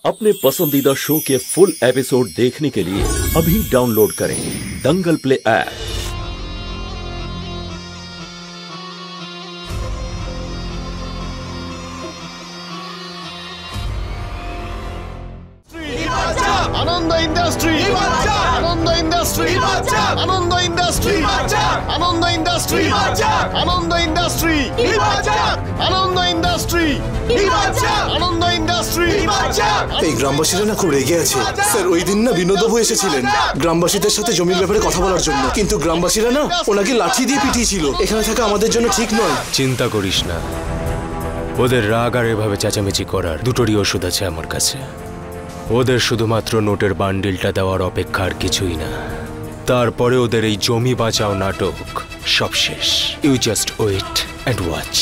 अपने पसंदीदा शो के फुल एपिसोड देखने के लिए अभी डाउनलोड करें दंगल प्ले ऐप। आनंद इंडस्ट्री, आनंद इंडस्ट्री, आनंद इंडस्ट्री, आनंद इंडस्ट्री, आनंद इंडस्ट्री, आनंद इंडस्ट्री, आनंद इंडस्ट्री। এই গ্রামবাসীরা না খুব রেগে আছে স্যার। ওই দিন না বিনোদবাবু এসেছিলেন গ্রামবাসীদের সাথে জমির ব্যাপারে কথা বলার জন্য, কিন্তু গ্রামবাসীরা না ওনাকে লাঠি দিয়ে পিটিয়েছিল। এখানে থাকা আমাদের জন্য ঠিক নয়। চিন্তা করিস না, ওদের রাগ আর এভাবে চেঁচামেচি করার দুটোরই ওষুধ আছে আমার কাছে। ওদের শুধুমাত্র নোটের বান্ডিলটা দেওয়ার অপেক্ষা আর কিছুই না। তারপরে ওদের এই জমি বাঁচাও নাটক সব শেষ। You just wait and watch.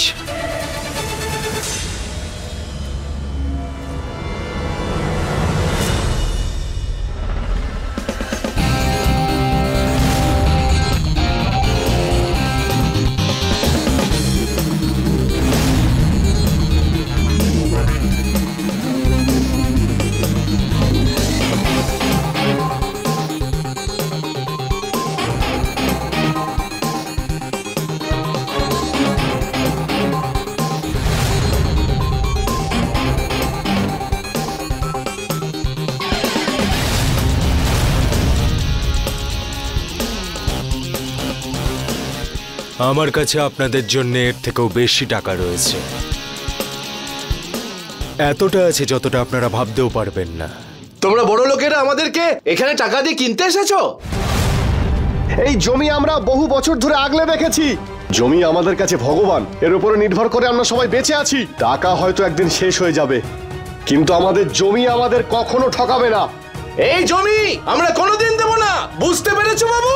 আমার কাছে আপনাদের জন্য এর থেকেও বেশি টাকা রয়েছে। এতটা আছে যতটা আপনারা ভাবতেও পারবেন না। তোমরা বড় লোকেরা আমাদেরকে এখানে টাকা দিয়ে কিনতে এসেছো? এই জমি আমরা বহু বছর ধরে আগলে রেখেছি। জমি আমাদের কাছে ভগবান, এর উপরে নির্ভর করে আমরা সবাই বেঁচে আছি। টাকা হয়তো একদিন শেষ হয়ে যাবে, কিন্তু আমাদের জমি আমাদের কখনো ঠকাবে না। এই জমি আমরা কোনোদিন দেব না, বুঝতে পেরেছো বাবু?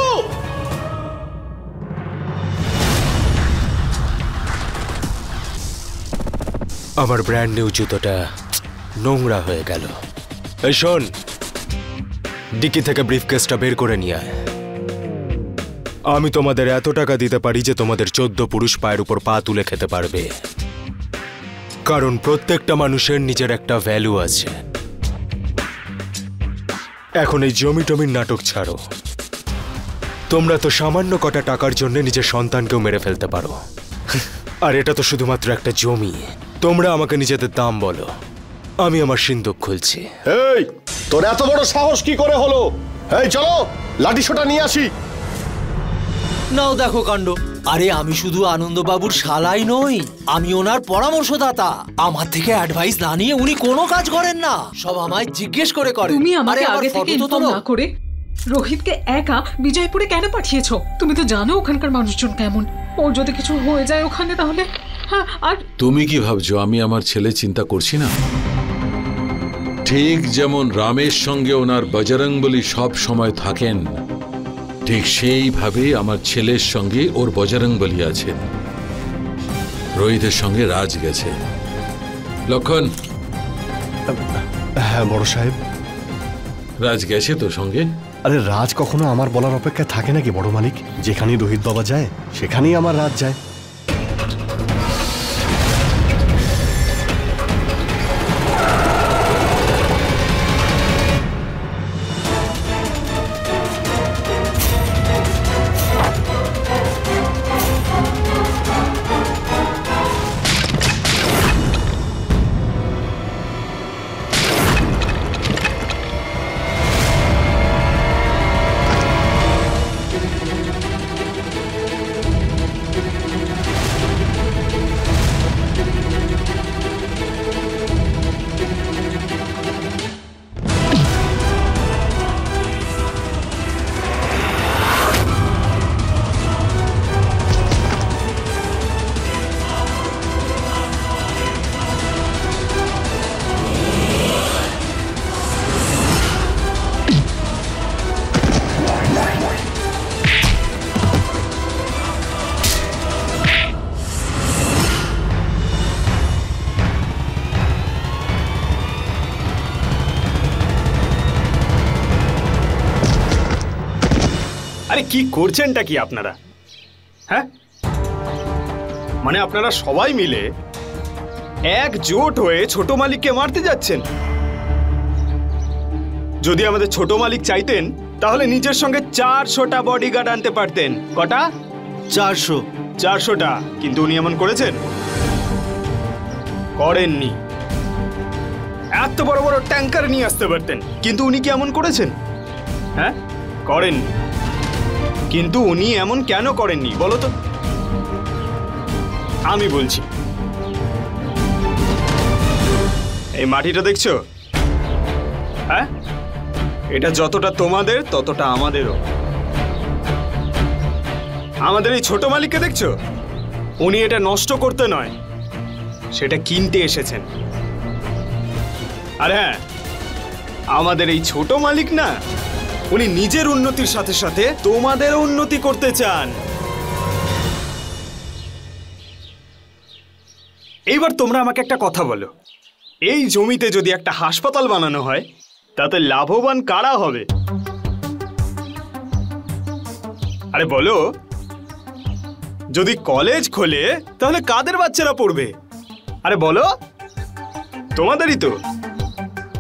আমার ব্র্যান্ড নিউ জুতোটা নোংরা হয়ে গেল। এই শোন, ডিকি থেকে ব্রিফকেসটা বের করে নিয়ে আয়। আমি তোমাদের এত টাকা দিতে পারি যে তোমাদের 14 পুরুষ পায়ের উপর পা তুলে খেতে পারবে, কারণ প্রত্যেকটা মানুষের নিজের একটা ভ্যালু আছে। এখন এই জমি টমির নাটক ছাড়ো। তোমরা তো সামান্য কটা টাকার জন্য নিজের সন্তানকেও মেরে ফেলতে পারো, আর এটা তো শুধুমাত্র একটা জমি। তোমরা আমাকে নিজেদের দাম বলো, আমি আমার সিন্দুক খুলছি। এই তোর এত বড় সাহস কি করে হলো? এই চলো লাঠি সোটা নিয়ে আসি। নাও দেখো কাণ্ড। আরে আমি শুধু আনন্দবাবুর শালাই নই, আমি ওনার পরামর্শদাতা। আমার থেকে অ্যাডভাইস না নিয়ে উনি কোনো কাজ করেন না, সব আমায় জিজ্ঞেস করে করেন। তুমি আমাকে আগে থেকে ইনফর্ম না করে রোহিতকে একা বিজয়পুরে কেন পাঠিয়েছো? তুমি তো জানো ওখানকার মানুষজন কেমন। ওর যদি কিছু হয়ে যায় ওখানে, তাহলে হ্যাঁ। আর তুমি কি ভাবছো আমি আমার ছেলে চিন্তা করছি না? ঠিক যেমন রামের সঙ্গে ওনার বজরংবলী সব সময় থাকেন, ঠিক সেইভাবে আমার ছেলের সঙ্গে ওর বজরংবলী আছেন। রোহিতের সঙ্গে রাজ গেছে। লক্ষণ। হ্যাঁ বড় সাহেব। রাজ গেছে তো সঙ্গে? আরে রাজ কখনো আমার বলার অপেক্ষায় থাকে নাকি বড় মালিক? যেখানেই রোহিত বাবা যায় সেখানেই আমার রাজ যায়। আরে কি করছেনটা কি আপনারা? হ্যাঁ, মানে আপনারা সবাই মিলে একজোট হয়ে ছোট মালিককে মারতে যাচ্ছেন? যদি আমাদের ছোট মালিক চাইতেন তাহলে নিজের সঙ্গে 400টা বডিগার্ড আনতে পারতেন। কটা? 400টা। কিন্তু উনি এমন করেছেন? করেননি। এত বড় বড় ট্যাঙ্কার নিয়ে আসতে পারতেন, কিন্তু উনি কি এমন করেছেন? হ্যাঁ, করেননি। কিন্তু উনি এমন কেন করেননি বলো তো? আমি বলছি। এই মাটিটা দেখছো? হ্যাঁ, এটা যতটা তোমাদের ততটা আমাদেরও। আমাদের এই ছোট মালিককে দেখছো? উনি এটা নষ্ট করতে নয়, সেটা কিনতে এসেছেন। আর হ্যাঁ, আমাদের এই ছোট মালিক না, উনি নিজের উন্নতির সাথে সাথে তোমাদেরও উন্নতি করতে চান। এইবার তোমরা আমাকে একটা কথা বলো, এই জমিতে যদি একটা হাসপাতাল বানানো হয় তাতে লাভবান কারা হবে? আরে বলো, যদি কলেজ খোলে তাহলে কাদের বাচ্চারা পড়বে? আরে বলো, তোমাদেরই তো।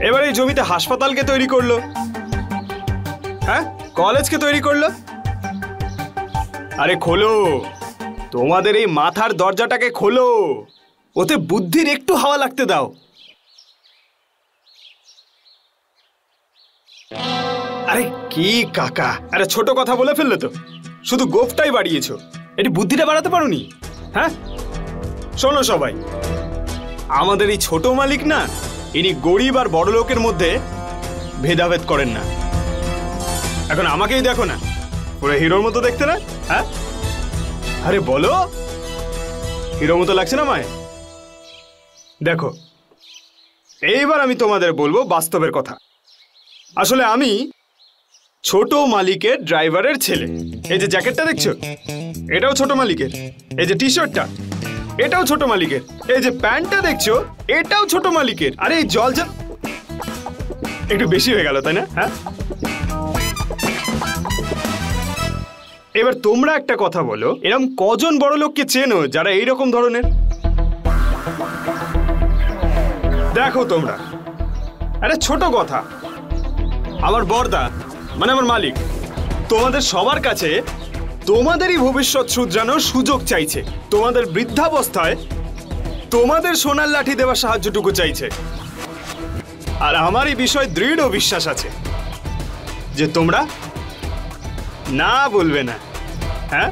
এবার এই জমিতে হাসপাতালকে তৈরি করলো, হ্যাঁ, কলেজকে তৈরি করলো। আরে খোলো, তোমাদের এই মাথার দরজাটাকে খোলো, ওতে বুদ্ধির একটু হাওয়া লাগতে দাও। আরে কি কাকা, আরে ছোট কথা বলে ফেললে তো, শুধু গোফটাই বাড়িয়েছো, এটি বুদ্ধিটা বাড়াতে পারোনি? হ্যাঁ, শোনো সবাই, আমাদের এই ছোট মালিক না, ইনি গরিব আর বড় লোকের মধ্যে ভেদাভেদ করেন না। এখন আমাকেই দেখো না, পুরো হিরোর মতো দেখতে না? হ্যাঁ, আরে বলো, হিরোর মতো লাগছে না মায়? দেখো, এইবার আমি তোমাদের বলবো বাস্তবের কথা। আসলে আমি ছোট মালিকের ড্রাইভারের ছেলে। এই যে জ্যাকেটটা দেখছো, এটাও ছোট মালিকের। এই যে টি শার্টটা, এটাও ছোট মালিকের। এই যে প্যান্টটা দেখছো, এটাও ছোট মালিকের। আরে এই জল একটু বেশি হয়ে গেল, তাই না? হ্যাঁ, এবার তোমরা একটা কথা বলো, এরকম কজন বড় লোককে চেনো যারা এইরকম ধরনের? দেখো তোমরা, আরে ছোট কথা, আমার বড়দা মানে আমার মালিক তোমাদের সবার কাছে তোমাদেরই ভবিষ্যৎ শুধরানোর সুযোগ চাইছে। তোমাদের বৃদ্ধাবস্থায় তোমাদের সোনার লাঠি দেওয়ার সাহায্যটুকু চাইছে। আর আমার এই বিষয়ে দৃঢ় বিশ্বাস আছে যে তোমরা না বলবে না। হ্যাঁ,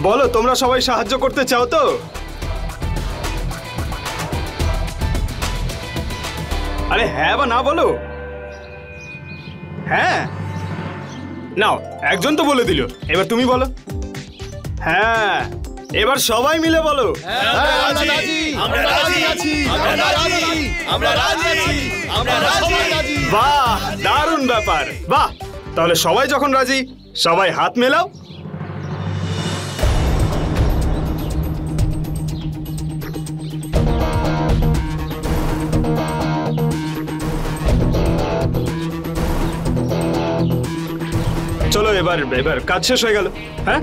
বলো, তোমরা সবাই সাহায্য করতে চাও তো? আরে হ্যাঁ বা না বলো। হ্যাঁ, নাও, একজন তো বলে দিল, এবার তুমি বলো। হ্যাঁ, এবার সবাই মিলে বলো। বাহ, দারুণ ব্যাপার। বাহ, তাহলে সবাই যখন রাজি, সবাই হাত মেলাও। চলো, এবার কাজ শেষ হয়ে গেল। হ্যাঁ,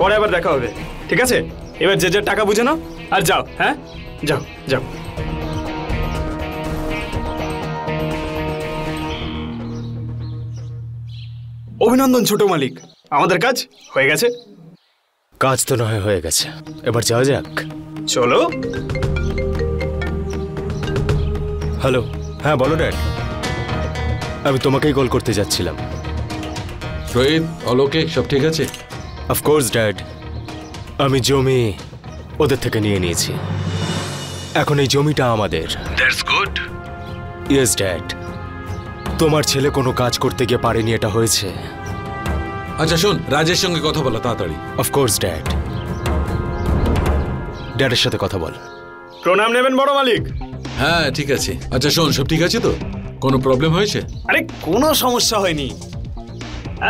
পরে আবার দেখা হবে, ঠিক আছে? এবার যে টাকা বুঝে নাও আর যাও। হ্যাঁ, যাও যাও। অভিনন্দন ছোট মালিক, আমাদের কাজ হয়ে গেছে। কাজ তো নয় হয়ে গেছে, এবার যাওয়া যাক। চলো। হ্যালো, হ্যাঁ বলো ড্যাড। আমি তোমাকেই কল করতে যাচ্ছিলাম। রোহিত, অলোকে সব ঠিক আছে? অফকোর্স ড্যাড, আমি জমি ওদের থেকে নিয়ে নিয়েছি। এখন এই জমিটা আমাদের। That's good. ইয়েস ড্যাড, তোমার ছেলে কোনো কাজ করতে গিয়ে পারেনি, এটা হয়েছে। আচ্ছা শোন, রাজের সঙ্গে কথা বলা তাড়াতাড়ি। Of course dad. ড্যাডের সাথে কথা বল। প্রণাম নেবেন বড় মালিক। হ্যাঁ ঠিক আছে। আচ্ছা শোন, সব ঠিক আছে তো? কোনো প্রবলেম হয়েছে? আরে কোনো সমস্যা হয়নি।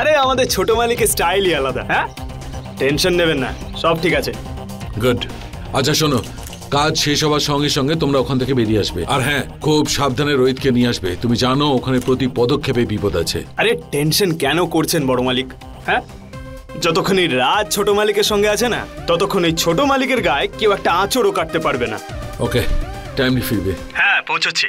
আরে আমাদের ছোট মালিকের স্টাইলই আলাদা। হ্যাঁ, টেনশন নেবেন না, সব ঠিক আছে। গুড। আচ্ছা শোনো, কাজ শেষ হওয়ার সঙ্গে সঙ্গে তোমরা ওখান থেকে বেরিয়ে আসবে। আর হ্যাঁ, খুব সাবধানে রোহিতকে নিয়ে আসবে। তুমি জানো ওখানে প্রতি পদক্ষেপে বিপদ আছে। আরে টেনশন কেন করছেন বড় মালিক? হ্যাঁ, যতক্ষণ এই রাজ ছোট মালিকের সঙ্গে আছে না, ততক্ষণ এই ছোট মালিকের গায়ে কেউ একটা আঁচড়ও কাটতে পারবে না। ওকে, টাইমলি ফিরবে। হ্যাঁ, পৌঁছচ্ছি।